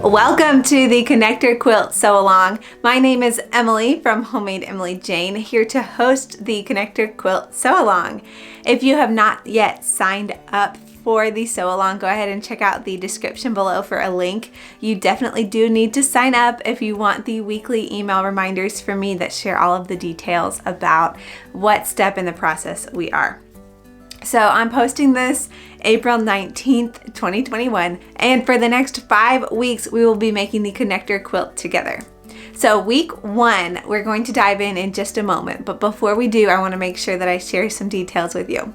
Welcome to the Connector Quilt Sew Along. My name is Emily from Homemade Emily Jane, here to host the Connector Quilt Sew Along. If you have not yet signed up for the sew along, go ahead and check out the description below for a link. You definitely do need to sign up if you want the weekly email reminders from me that share all of the details about what step in the process we are. So I'm posting this April 19th, 2021, and for the next 5 weeks, we will be making the connector quilt together. So week 1, we're going to dive in just a moment, but before we do, I want to make sure that I share some details with you.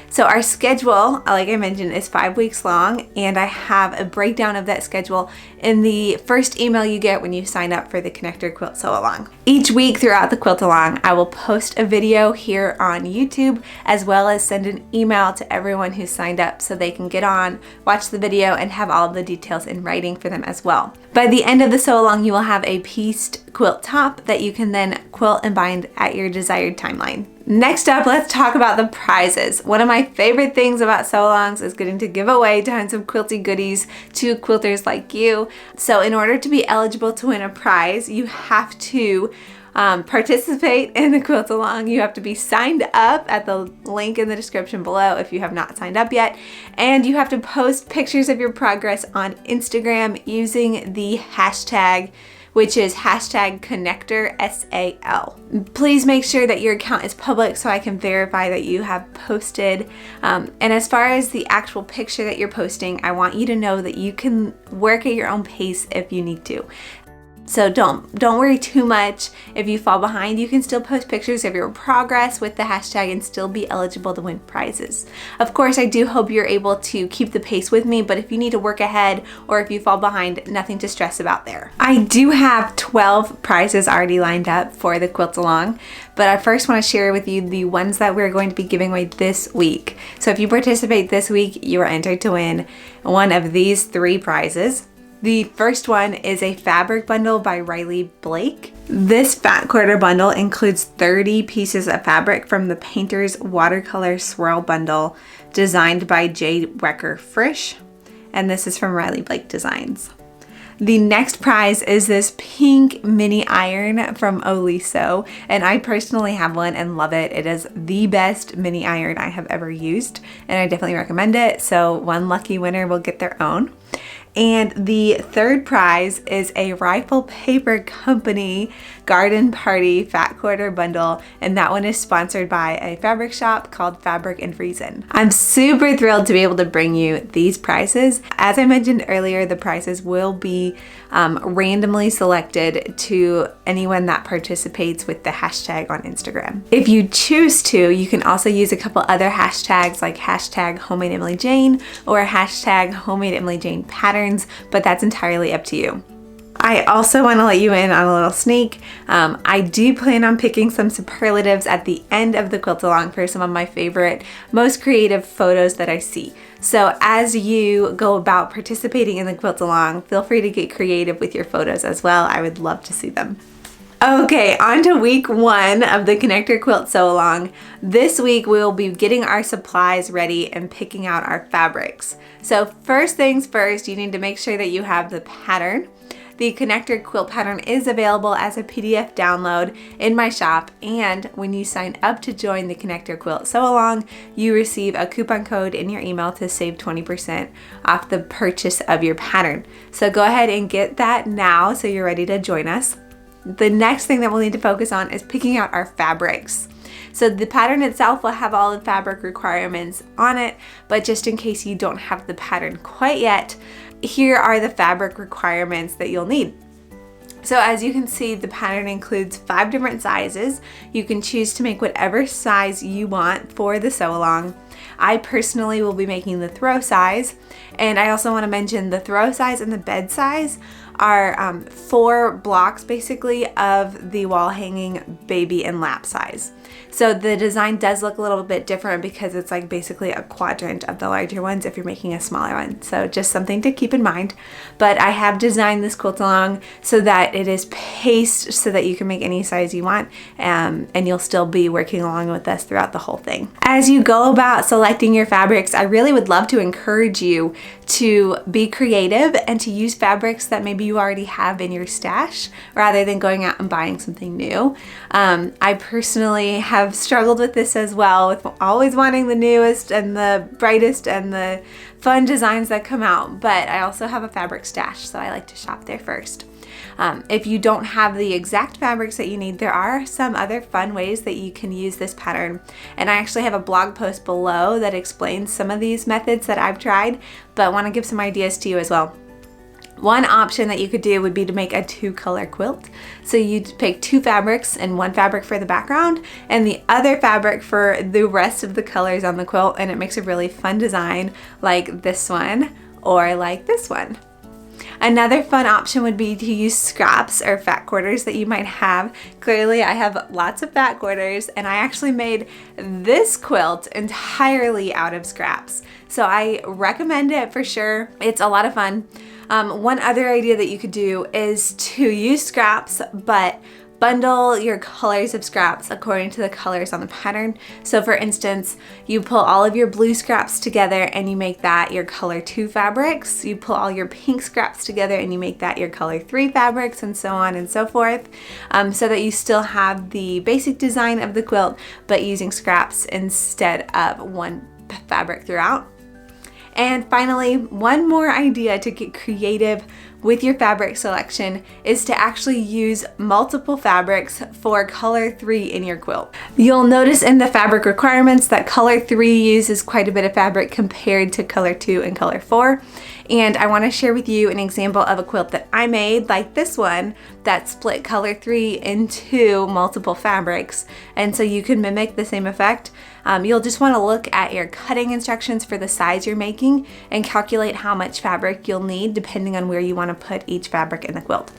So our schedule, like I mentioned, is 5 weeks long, and I have a breakdown of that schedule in the first email you get when you sign up for the Connector Quilt Sew Along. Each week throughout the Quilt Along, I will post a video here on YouTube, as well as send an email to everyone who's signed up so they can get on, watch the video, and have all of the details in writing for them as well. By the end of the sew along, you will have a pieced quilt top that you can then quilt and bind at your desired timeline. Next up, let's talk about the prizes. One of my favorite things about sew-alongs is getting to give away tons of quilty goodies to quilters like you. So in order to be eligible to win a prize, you have to participate in the quilt along. You have to be signed up at the link in the description below if you have not signed up yet. And you have to post pictures of your progress on Instagram using the hashtag, which is hashtag Connector SAL. Please make sure that your account is public so I can verify that you have posted. And as far as the actual picture that you're posting, I want you to know that you can work at your own pace if you need to. So don't worry too much. If you fall behind, you can still post pictures of your progress with the hashtag and still be eligible to win prizes. Of course, I do hope you're able to keep the pace with me, but if you need to work ahead or if you fall behind, nothing to stress about there. I do have 12 prizes already lined up for the Quilt Along, but I first want to share with you the ones that we're going to be giving away this week. So if you participate this week, you are entered to win one of these 3 prizes. The first one is a fabric bundle by Riley Blake. This fat quarter bundle includes 30 pieces of fabric from the Painter's Watercolor Swirl Bundle designed by J. Wecker Frisch, and this is from Riley Blake Designs. The next prize is this pink mini iron from Oliso, and I personally have one and love it. It is the best mini iron I have ever used, and I definitely recommend it, so one lucky winner will get their own. And the third prize is a Rifle Paper Company Garden Party Fat Quarter Bundle, and that one is sponsored by a fabric shop called Fabric and Reason. I'm super thrilled to be able to bring you these prizes. As I mentioned earlier, the prizes will be randomly selected to anyone that participates with the hashtag on Instagram. If you choose to, you can also use a couple other hashtags like hashtag Homemade Emily Jane or hashtag Homemade Emily Jane Patterns, but that's entirely up to you. I also want to let you in on a little sneak. I do plan on picking some superlatives at the end of the quilt along for some of my favorite, most creative photos that I see. So as you go about participating in the quilt along, feel free to get creative with your photos as well. I would love to see them. Okay, on to week 1 of the Connector Quilt Sew Along. This week we will be getting our supplies ready and picking out our fabrics. So first things first, you need to make sure that you have the pattern. The Connector Quilt Pattern is available as a PDF download in my shop, and when you sign up to join the Connector Quilt Sew Along, you receive a coupon code in your email to save 20% off the purchase of your pattern. So go ahead and get that now so you're ready to join us. The next thing that we'll need to focus on is picking out our fabrics. So the pattern itself will have all the fabric requirements on it, but just in case you don't have the pattern quite yet, here are the fabric requirements that you'll need. So as you can see, the pattern includes 5 different sizes. You can choose to make whatever size you want for the sew along. I personally will be making the throw size, and I also want to mention the throw size and the bed size are 4 blocks basically of the wall hanging baby and lap size. So the design does look a little bit different because it's like basically a quadrant of the larger ones if you're making a smaller one. So just something to keep in mind. But I have designed this quilt along so that it is paced so that you can make any size you want, and you'll still be working along with us throughout the whole thing. As you go about about selecting your fabrics, I really would love to encourage you to be creative and to use fabrics that maybe you already have in your stash rather than going out and buying something new. I personally have struggled with this as well, with always wanting the newest and the brightest and the fun designs that come out, but I also have a fabric stash, so I like to shop there first. If you don't have the exact fabrics that you need, there are some other fun ways that you can use this pattern. And I actually have a blog post below that explains some of these methods that I've tried, but I want to give some ideas to you as well. One option that you could do would be to make a 2-color quilt. So you'd pick 2 fabrics, and 1 fabric for the background and the other fabric for the rest of the colors on the quilt, and it makes a really fun design like this one or like this one. Another fun option would be to use scraps or fat quarters that you might have. Clearly I have lots of fat quarters, and I actually made this quilt entirely out of scraps. So I recommend it for sure. It's a lot of fun. One other idea that you could do is to use scraps, but bundle your colors of scraps according to the colors on the pattern. So for instance, you pull all of your blue scraps together and you make that your color 2 fabrics. You pull all your pink scraps together and you make that your color 3 fabrics, and so on and so forth, so that you still have the basic design of the quilt, but using scraps instead of 1 fabric throughout. And finally, one more idea to get creative with your fabric selection is to actually use multiple fabrics for color 3 in your quilt. You'll notice in the fabric requirements that color 3 uses quite a bit of fabric compared to color 2 and color 4. And I want to share with you an example of a quilt that I made, like this one, that split color 3 into multiple fabrics. And so you can mimic the same effect. You'll just want to look at your cutting instructions for the size you're making and calculate how much fabric you'll need depending on where you want to put each fabric in the quilt.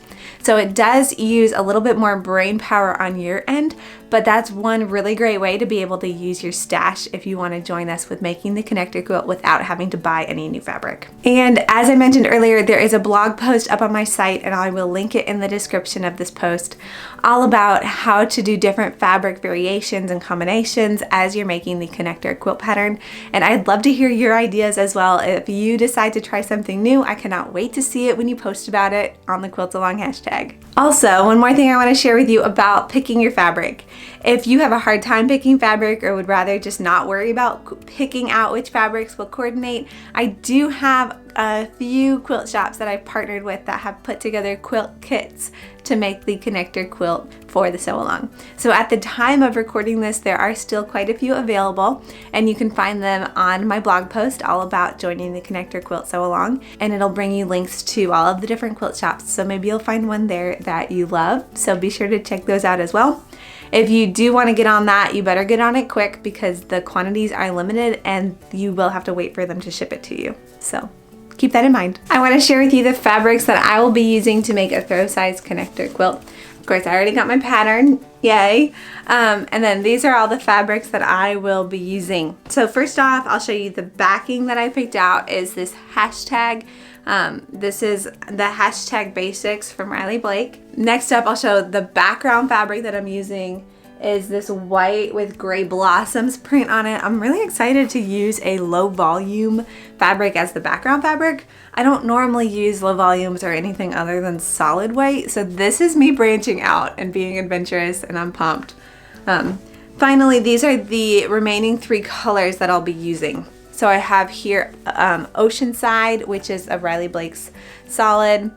So it does use a little bit more brain power on your end, but that's one really great way to be able to use your stash if you want to join us with making the connector quilt without having to buy any new fabric. And as I mentioned earlier, there is a blog post up on my site, and I will link it in the description of this post, all about how to do different fabric variations and combinations as you're making the connector quilt pattern. And I'd love to hear your ideas as well. If you decide to try something new, I cannot wait to see it when you post about it on the Quilt Along hashtag. Also, one more thing I want to share with you about picking your fabric. If you have a hard time picking fabric or would rather just not worry about picking out which fabrics will coordinate, I do have a few quilt shops that I've partnered with that have put together quilt kits to make the connector quilt for the sew along. So at the time of recording this, there are still quite a few available, and you can find them on my blog post all about joining the Connector Quilt Sew Along, and it'll bring you links to all of the different quilt shops. So maybe you'll find one there that you love. So be sure to check those out as well. If you do want to get on that, you better get on it quick because the quantities are limited and you will have to wait for them to ship it to you. So keep that in mind. I want to share with you the fabrics that I will be using to make a throw size connector quilt. Of course, I already got my pattern, yay. And then these are all the fabrics that I will be using. So first off, I'll show you the backing that I picked out is this hashtag. This is the hashtag basics from Riley Blake. Next up, I'll show the background fabric that I'm using is this white with gray blossoms print on it. I'm really excited to use a low volume fabric as the background fabric. I don't normally use low volumes or anything other than solid white, so this is me branching out and being adventurous, and I'm pumped. Finally, these are the remaining 3 colors that I'll be using. So I have here Oceanside, which is a Riley Blake's solid,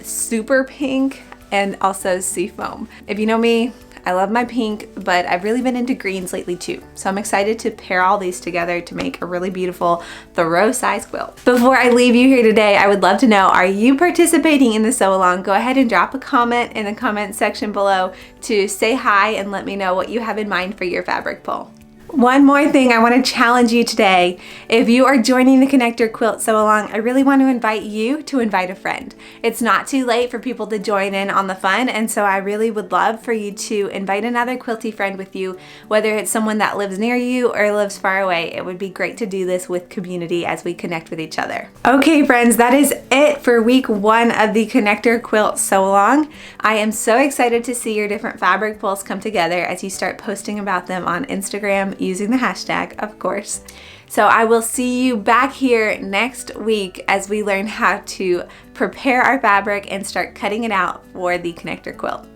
super pink, and also Seafoam. If you know me, I love my pink, but I've really been into greens lately too. So I'm excited to pair all these together to make a really beautiful throw size quilt. Before I leave you here today, I would love to know, are you participating in the sew along? Go ahead and drop a comment in the comment section below to say hi and let me know what you have in mind for your fabric pull. One more thing I want to challenge you today. If you are joining the Connector Quilt Sew Along, I really want to invite you to invite a friend. It's not too late for people to join in on the fun, and so I really would love for you to invite another quilty friend with you, whether it's someone that lives near you or lives far away. It would be great to do this with community as we connect with each other. Okay friends, that is it for week 1 of the Connector Quilt Sew Along. I am so excited to see your different fabric pulls come together as you start posting about them on Instagram, using the hashtag, of course. So I will see you back here next week as we learn how to prepare our fabric and start cutting it out for the connector quilt.